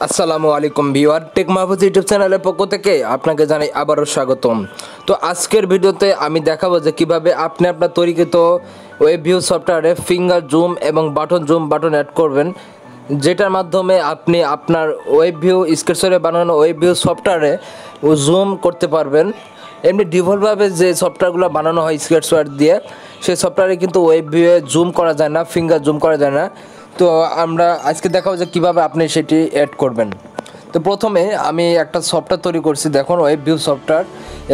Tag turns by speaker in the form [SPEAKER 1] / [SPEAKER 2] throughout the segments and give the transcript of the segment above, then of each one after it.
[SPEAKER 1] আসসালামু আলাইকুম viewer take Mahfuz YouTube চ্যানেলের পক্ষ থেকে আপনাকে জানাই আবারও স্বাগতম। তো আজকের ভিডিওতে আমি দেখাবো যে কিভাবে আপনি আপনার তৈরিকৃত ওয়েবভিউ সফটওয়্যারে ফিঙ্গার জুম এবং বাটন অ্যাড করবেন, যেটার মাধ্যমে আপনি আপনার ওয়েবভিউ স্কেচওয়্যারে বানানো ওয়েবভিউ সফটওয়্যারে জুম করতে পারবেন। এমনি ডিফল্টভাবে যে সফটওয়্যারগুলো বানানো হয় স্কেচওয়্যার দিয়ে, সেই সফটওয়্যারে কিন্তু ওয়েবভিউয়ে জুম করা যায় না, ফিঙ্গার জুম করা যায় না। তো আমরা আজকে দেখাবো যে কীভাবে আপনি সেটি অ্যাড করবেন। তো প্রথমে আমি একটা সফটওয়্যার তৈরি করছি, দেখুন ওয়েবভিউ সফটওয়্যার,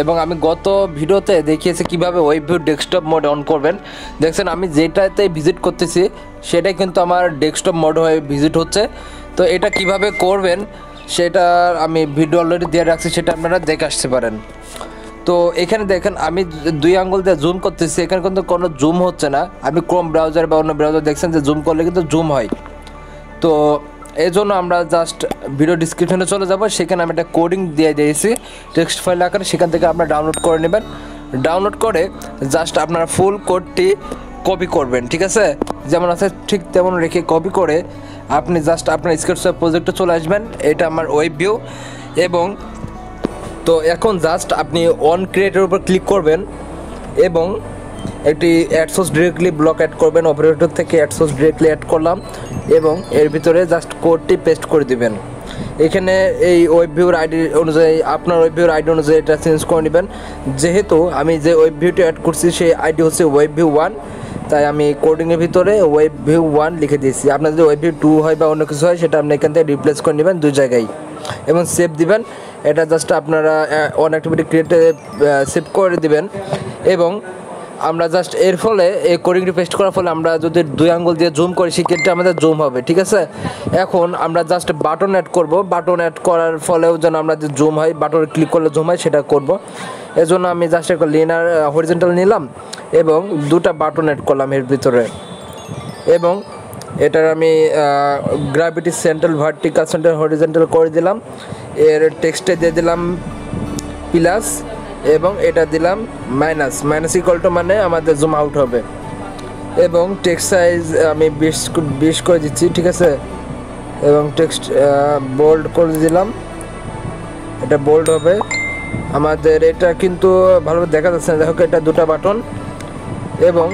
[SPEAKER 1] এবং আমি গত ভিডিওতে দেখিয়েছি কীভাবে ওয়েবভিউ ডেস্কটপ মোড অন করবেন। দেখছেন আমি যেটাতে ভিজিট করতেছি সেটাই কিন্তু আমার ডেস্কটপ মোড হয়ে ভিজিট হচ্ছে। তো এটা কিভাবে করবেন সেটা আমি ভিডিও অলরেডি দিয়ে রাখছি, সেটা আপনারা দেখে আসতে পারেন। তো এখানে দেখেন আমি 2 আঙ্গুল দিয়ে জুম করতেছি, এখানে কিন্তু কোনো জুম হচ্ছে না। আপনি ক্রোম ব্রাউজার বা অন্য ব্রাউজার দেখছেন যে জুম করলে কিন্তু জুম হয়। তো এই জন্য আমরা জাস্ট ভিডিও ডিসক্রিপশনে চলে যাব, সেখানে আমি একটা কোডিং দিয়ে দিয়েছি টেক্সট ফাইল আকারে, সেখান থেকে আপনারা ডাউনলোড করে নেবেন। ডাউনলোড করে জাস্ট আপনারা ফুল কোডটি কপি করবেন, ঠিক আছে? যেমন আছে ঠিক তেমন রেখে কপি করে আপনি জাস্ট আপনার স্কেচওয়্যার প্রজেক্টে চলে আসবেন। এটা আমার ওয়েবভিউ। এবং তো এখন জাস্ট আপনি অন ক্রিয়েটের উপর ক্লিক করবেন এবং একটি add source directly block add করবেন। অপারেটর থেকে অ্যাড সোর্স ডিরেক্টলি অ্যাড করলাম এবং এর ভিতরে জাস্ট কোডটি পেস্ট করে দিবেন। এখানে এই ওয়েবভিউর আইডি অনুযায়ী আপনার ওয়েবভিউর আইডি অনুযায়ী এটা চেঞ্জ করে নেবেন। যেহেতু আমি যে ওয়েবভিউটি অ্যাড করছি সেই আইডি হচ্ছে ওয়েবভিউ 1, তাই আমি কোডিংয়ের ভিতরে ওয়েবভিউ 1 লিখে দিয়েছি। আপনার যদি ওয়েবভিউ 2 হয় বা অন্য কিছু হয় সেটা আপনি এখান থেকে রিপ্লেস করে নেবেন 2 জায়গায় এবং সেভ দিবেন। এটা জাস্ট আপনারা অন অ্যাক্টিভিটি ক্রিয়েটে সেভ করে দিবেন। এবং আমরা জাস্ট এর ফলে এই কোডিংটি পেস্ট করার ফলে আমরা যদি 2 আঙ্গুল দিয়ে জুম করি সেক্ষেত্রে আমাদের জুম হবে, ঠিক আছে? এখন আমরা জাস্ট বাটন অ্যাড করব। বাটন অ্যাড করার ফলেও যেন আমরা যে জুম হয়, বাটনে ক্লিক করলে জুম হয়, সেটা করব। এজন্য আমি জাস্ট একটা লিনিয়ার হরিজন্টাল নিলাম এবং 2টা বাটন অ্যাড করলাম এর ভিতরে। এবং এটার আমি gravity central, vertical central, horizontal করে দিলাম। এর টেক্সটে দিয়ে দিলাম প্লাস এবং এটা দিলাম মাইনাস ইকুয়াল টু, মানে আমাদের জুম আউট হবে। এবং টেক্সট সাইজ আমি 20 করে দিচ্ছি, ঠিক আছে? এবং টেক্সট বোল্ড করে দিলাম, এটা বোল্ড হবে আমাদের। এটা কিন্তু ভালোভাবে দেখা যাচ্ছে না, দেখো এটা 2টা বাটন। এবং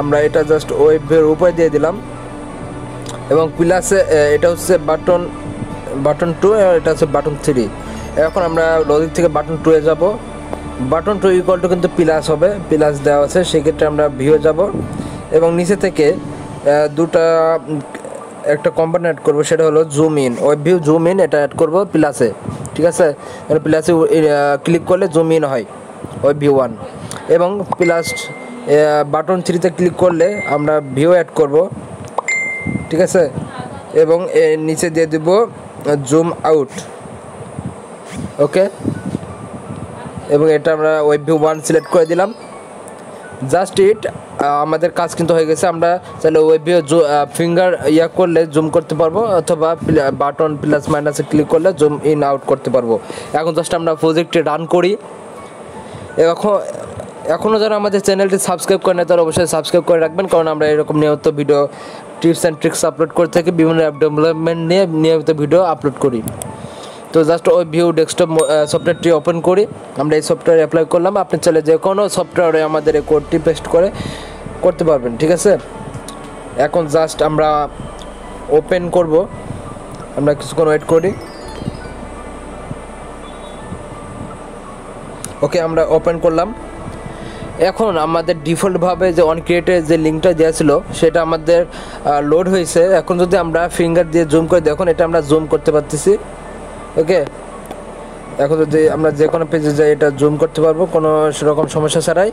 [SPEAKER 1] আমরা এটা জাস্ট ওয়েবভিউর উপরে দিয়ে দিলাম এবং প্লাসে এটা হচ্ছে বাটন 2 আর এটা হচ্ছে বাটন 3। এখন আমরা লজিক থেকে বাটন 2 এ যাব। বাটন 2 ইকুয়াল টু কিন্তু প্লাস হবে, প্লাস দেওয়া আছে, সেক্ষেত্রে আমরা ভিউ যাব এবং নিচে থেকে একটা কম্পোনেন্ট অ্যাড করবো, সেটা হলো জুম ইন। ওয়েবভিউ জুম ইন এটা অ্যাড করবো প্লাসে, ঠিক আছে? প্লাসে ক্লিক করলে জুম ইন হয় ওয়েবভিউ 1। এবং প্লাস বাটন 3তে ক্লিক করলে আমরা ভিউ অ্যাড করব, ঠিক আছে? এবং এর নিচে দিয়ে দেব জুম আউট, ওকে? এবং এটা আমরা ওয়েবভিউ 1 সিলেক্ট করে দিলাম। জাস্ট ইট, আমাদের কাজ কিন্তু হয়ে গেছে। আমরা তাহলে ওয়েবভিউ ফিঙ্গার করলে জুম করতে পারবো, অথবা বাটন প্লাস মাইনাসে ক্লিক করলে জুম ইন আউট করতে পারবো। এখন জাস্ট আমরা প্রজেক্টটি রান করি। এখনও যারা আমাদের চ্যানেলটি সাবস্ক্রাইব করে না তারা অবশ্যই সাবস্ক্রাইব করে রাখবেন, কারণ আমরা এরকম নিয়মিত video tips and tricks upload করে থাকি, বিভিন্ন অ্যাপ ডেভেলপমেন্ট নিয়ে নিয়মিত ভিডিও আপলোড করি। তো জাস্ট ওয়েবভিউ ডেস্কটপ সফটওয়্যারটি ওপেন করি। আমরা এই সফটওয়্যার অ্যাপ্লাই করলাম। আপনি চাইলে যে কোনো সফটওয়্যারে আমাদের এই কোডটি পেস্ট করে করতে পারবেন, ঠিক আছে? এখন জাস্ট আমরা ওপেন করব, আমরা কিছুক্ষণ ওয়েট করি। ওকে, আমরা ওপেন করলাম। এখন আমাদের ডিফল্টভাবে যে অন ক্রিয়েটের যে লিঙ্কটা দেওয়া ছিল সেটা আমাদের লোড হয়েছে। এখন যদি আমরা ফিঙ্গার দিয়ে জুম করে দেখুন, এটা আমরা জুম করতে পারতেছি, ওকে? এখন যদি আমরা যে কোনো পেজে যাই এটা জুম করতে পারবো কোনো সেরকম সমস্যা ছাড়াই।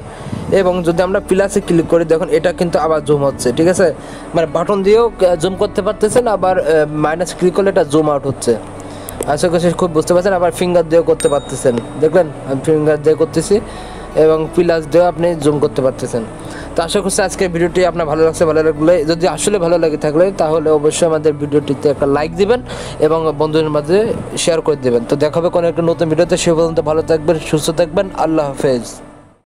[SPEAKER 1] এবং যদি আমরা প্লাসে ক্লিক করি দেখুন এটা কিন্তু আবার জুম হচ্ছে, ঠিক আছে? মানে বাটন দিয়েও জুম করতে পারতেছেন, আবার মাইনাস ক্লিক করলে এটা জুম আউট হচ্ছে। আশা করছি খুব বুঝতে পারছেন। আবার ফিঙ্গার দিয়েও করতে পারতেছেন, দেখলেন আমি ফিঙ্গার দিয়ে করতেছি এবং প্লাস দিয়েও আপনি জুম করতে পারতেছেন। তো আশা করছি আজকের ভিডিওটি আপনার ভালো লাগছে। ভালো লাগলে, যদি আসলে ভালো লাগে থাকলে, তাহলে অবশ্যই আমাদের ভিডিওটিতে একটা লাইক দিবেন এবং বন্ধুদের মাঝে শেয়ার করে দেবেন। তো দেখা হবে কোনো একটা নতুন ভিডিওতে। সে পর্যন্ত ভালো থাকবেন, সুস্থ থাকবেন। আল্লাহ হাফেজ।